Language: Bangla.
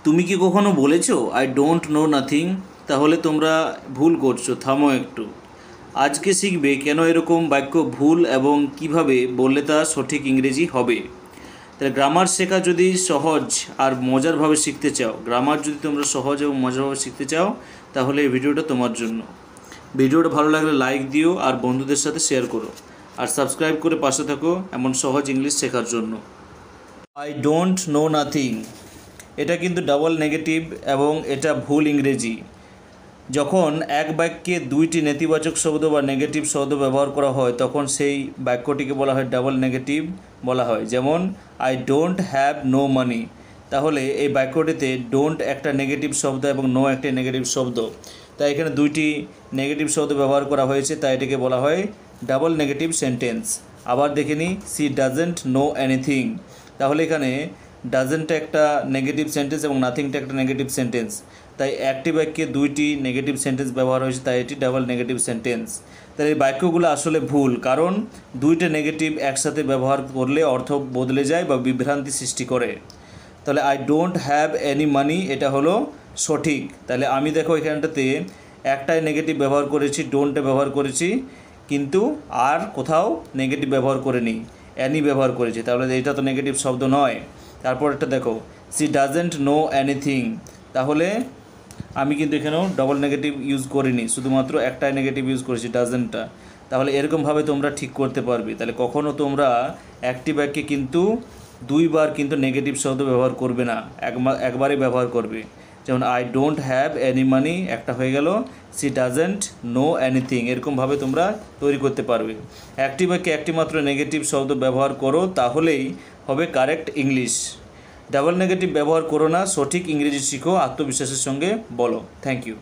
তুমি কি কখনো বলেছো আই ডোন্ট নো নাথিং? তাহলে তোমরা ভুল করছো, থামো একটু। আজকে শিখবে কেন এরকম বাক্য ভুল এবং কিভাবে বললে তা সঠিক ইংরেজি হবে। তাহলে গ্রামার শেখা যদি সহজ আর মজারভাবে শিখতে চাও, গ্রামার যদি তোমরা সহজ এবং মজারভাবে শিখতে চাও, তাহলে এই ভিডিওটা তোমার জন্য। ভিডিওটা ভালো লাগলে লাইক দিও আর বন্ধুদের সাথে শেয়ার করো, আর সাবস্ক্রাইব করে পাশে থাকো এমন সহজ ইংলিশ শেখার জন্য। আই ডোন্ট নো নাথিং, এটা কিন্তু ডাবল নেগেটিভ এবং এটা ভুল ইংরেজি। যখন এক বাক্যে দুইটি নেতিবাচক শব্দ বা নেগেটিভ শব্দ ব্যবহার করা হয় তখন সেই বাক্যটিকে বলা হয় ডাবল নেগেটিভ বলা হয়। যেমন I don't have no money, তাহলে এই বাক্যটিতে ডোন্ট একটা নেগেটিভ শব্দ এবং নো একটা নেগেটিভ শব্দ, তাই এখানে দুইটি নেগেটিভ শব্দ ব্যবহার করা হয়েছে, তাই এটাকে বলা হয় ডাবল নেগেটিভ সেন্টেন্স। আবার দেখে নিই, সি ডাজেন্ট নো এনিথিং, তাহলে এখানে ডাজেন্টটা একটা নেগেটিভ সেন্টেন্স এবং নাথিংটা একটা নেগেটিভ সেন্টেন্স, তাই একটি বাক্যে দুইটি নেগেটিভ সেন্টেন্স ব্যবহার হয়েছে, তাই এটি ডাবল নেগেটিভ সেন্টেন্স। তাই এই বাক্যগুলো আসলে ভুল, কারণ দুইটা নেগেটিভ একসাথে ব্যবহার করলে অর্থ বদলে যায় বা বিভ্রান্তি সৃষ্টি করে। তাহলে I don't have any money এটা হলো সঠিক। তাহলে আমি দেখো এখানটাতে একটাই নেগেটিভ ব্যবহার করেছি, ডোন্টে ব্যবহার করেছি, কিন্তু আর কোথাও নেগেটিভ ব্যবহার করিনি, অ্যানি ব্যবহার করেছি, তাহলে এটা তো নেগেটিভ শব্দ নয়। তারপর একটা দেখো, সি ডাজেন্ট নো এনিথিং, তাহলে আমি কিন্তু এখানেও ডবল নেগেটিভ ইউজ করিনি, শুধুমাত্র একটাই নেগেটিভ ইউজ করেছি ডাজেন্টটা। তাহলে এরকমভাবে তোমরা ঠিক করতে পারবে। তাহলে কখনও তোমরা একটি বাক্যে কিন্তু দুইবার কিন্তু নেগেটিভ শব্দ ব্যবহার করবে না, একবারই ব্যবহার করবে। যেমন I don't have any money একটা হয়ে গেল, সি ডাজেন্ট নো এনিথিং, এরকমভাবে তোমরা তৈরি করতে পারবে। একটি বাক্যে একটি মাত্র নেগেটিভ শব্দ ব্যবহার করো, তাহলেই হবে কারেক্ট ইংলিশ। ডাবল নেগেটিভ ব্যবহার করো না, সঠিক ইংরেজি শিখো, আত্মবিশ্বাসের সঙ্গে বলো। Thank you.